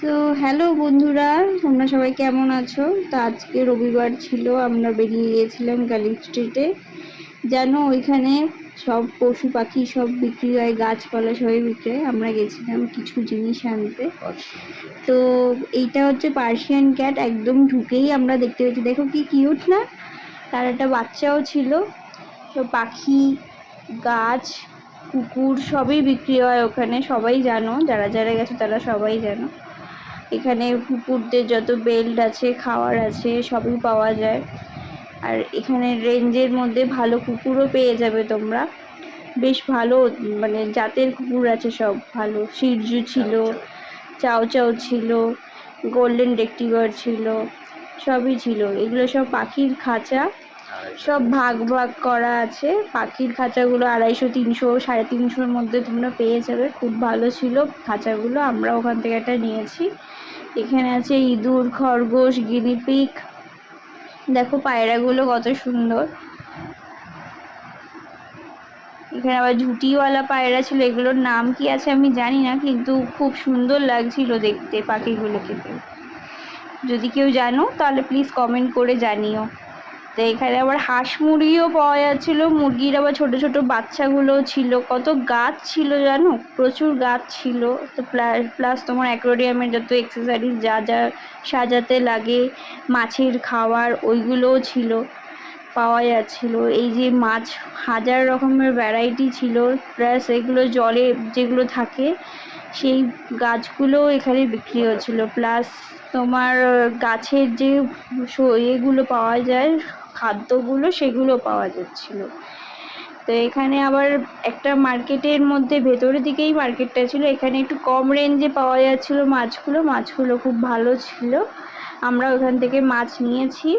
তো হ্যালো বন্ধুরা, তোমরা সবাই কেমন আছো? তো আজকে রবিবার ছিল, আমরা বেরিয়ে গিয়েছিলাম গার্লিক স্ট্রিটে। জানো ওইখানে সব পশু পাখি সব বিক্রি হয়, গাছপালা সবই বিক্রি হয়। আমরা গেছিলাম কিছু জিনিস আনতে। তো এইটা হচ্ছে পার্সিয়ান ক্যাট। একদম ঢুকেই আমরা দেখতে পেয়েছি, দেখো কি কিউট না? তার একটা বাচ্চাও ছিল। তো পাখি, গাছ, কুকুর সবই বিক্রি হয় ওখানে। সবাই জানো, যারা যারা গেছে তারা সবাই জানো। এখানে কুকুরদের যত বেল্ট আছে, খাওয়ার আছে, সবই পাওয়া যায়। আর এখানে রেঞ্জের মধ্যে ভালো কুকুরও পেয়ে যাবে তোমরা। বেশ ভালো মানে জাতের কুকুর আছে, সব ভালো। শিরজু ছিল, চাও চাও ছিল, গোল্ডেন রেক্টিভার ছিল, সবই ছিল। এগুলো সব পাখির খাঁচা, সব ভাগ ভাগ করা আছে। পাখির খাঁচাগুলো 250, 300, 350-র মধ্যে তোমরা পেয়ে যাবে। খুব ভালো ছিল খাঁচাগুলো, আমরা ওখান থেকে একটা নিয়েছি। এখানে আছে ইঁদুর, খরগোশ, গিনিপিগ। দেখো পায়রাগুলো কত সুন্দর। এখানে আবার ঝুঁটিওয়ালা পায়রা ছিল, এগুলোর নাম কি আছে আমি জানি না, কিন্তু খুব সুন্দর লাগছিল দেখতে পাখিগুলোকে। যদি কেউ জানো তাহলে প্লিজ কমেন্ট করে জানিও। তো এখানে আবার হাঁস মুরগিও পাওয়া যাচ্ছিল। মুরগির আবার ছোট ছোট বাচ্চাগুলো ছিল। কত গাছ ছিল জানো, প্রচুর গাছ ছিল। তো প্লাস তোমার অ্যাকোয়ারিয়ামের যত এক্সেসরিজ যা যা সাজাতে লাগে, মাছের খাবার ওইগুলোও ছিল, পাওয়া যাচ্ছিল। এই যে মাছ, হাজার রকমের ভ্যারাইটি ছিল। প্লাস এগুলো জলে যেগুলো থাকে সেই গাছগুলো এখানে বিক্রি হচ্ছিল। প্লাস তোমার গাছের যে এগুলো পাওয়া যায়, খাদ্যগুলো, সেগুলো পাওয়া যাচ্ছিল। তো এখানে আবার একটা মার্কেটের মধ্যে, ভেতরের দিকেই মার্কেটটা ছিল, এখানে একটু কম রেঞ্জে পাওয়া যাচ্ছিল মাছগুলো খুব ভালো ছিল। আমরা ওখান থেকে মাছ নিয়েছি।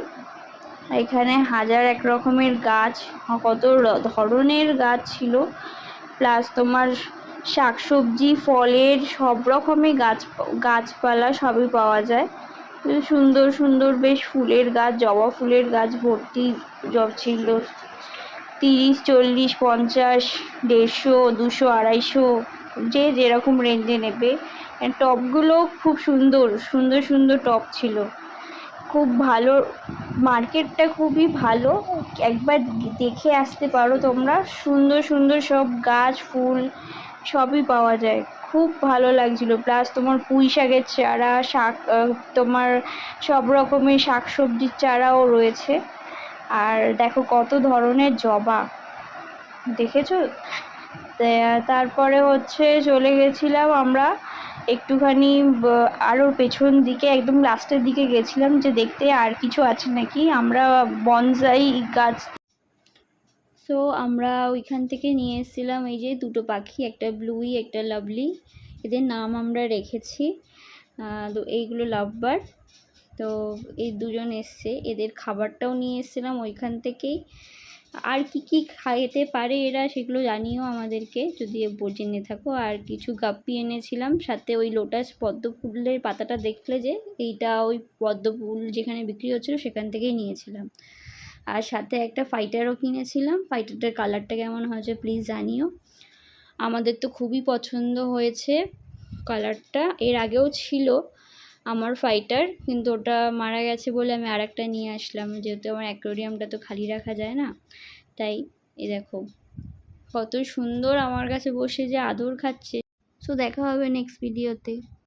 এখানে হাজার এক রকমের গাছ, কত ধরনের গাছ ছিল। প্লাস তোমার শাকসবজি, ফলের সব রকমের গাছপালা সবই পাওয়া যায়। সুন্দর সুন্দর বেশ ফুলের গাছ, জবা ফুলের গাছ ভর্তি ছিল। 30, 40, 50, 150, 200, 250, যে যেরকম রেঞ্জে নেবে। টবগুলো খুব সুন্দর সুন্দর সুন্দর টব ছিল। খুব ভালো, মার্কেটটা খুবই ভালো, একবার দেখে আসতে পারো তোমরা। সুন্দর সুন্দর সব গাছ, ফুল সবই পাওয়া যায়, খুব ভালো লাগছিল। প্লাস তোমার পুঁই শাকের চারা, শাক, তোমার সব রকমের শাকসবজির চারাও রয়েছে। আর দেখো কত ধরনের জবা, দেখেছো? তারপরে হচ্ছে চলে গেছিলাম আমরা একটুখানি আরও পেছন দিকে, একদম লাস্টের দিকে গেছিলাম যে দেখতে আর কিছু আছে নাকি। আমরা বনসাই গাছ, সো আমরা ওইখান থেকে নিয়ে এসেছিলাম এই যে দুটো পাখি, একটা ব্লুই, একটা লাভলি। এদের নাম আমরা রেখেছি। তো এইগুলো লাভবার্ড। তো এই দুজন এসছে, এদের খাবারটাও নিয়ে এসেছিলাম ওইখান থেকেই। আর কি কি খাইতে পারে এরা সেগুলো জানিও আমাদেরকে যদি জেনে থাকো। আর কিছু গাপ্পি এনেছিলাম সাথে। ওই লোটাস পদ্ম ফুলের পাতাটা দেখলে যে, এইটা ওই পদ্ম ফুল যেখানে বিক্রি হচ্ছিলো সেখান থেকেই নিয়েছিলাম। আর সাথে একটা ফাইটারও কিনেছিলাম। ফাইটারটার কালারটা কেমন হয়েছে প্লিজ জানিও। আমাদের তো খুবই পছন্দ হয়েছে কালারটা। এর আগেও ছিল আমার ফাইটার, কিন্তু ওটা মারা গেছে বলে আমি আর একটা নিয়ে আসলাম, যেহেতু আমার অ্যাকোয়ারিয়ামটা তো খালি রাখা যায় না। তাই এই দেখো কত সুন্দর আমার কাছে বসে যে আদর খাচ্ছে। সো দেখা হবে নেক্সট ভিডিওতে।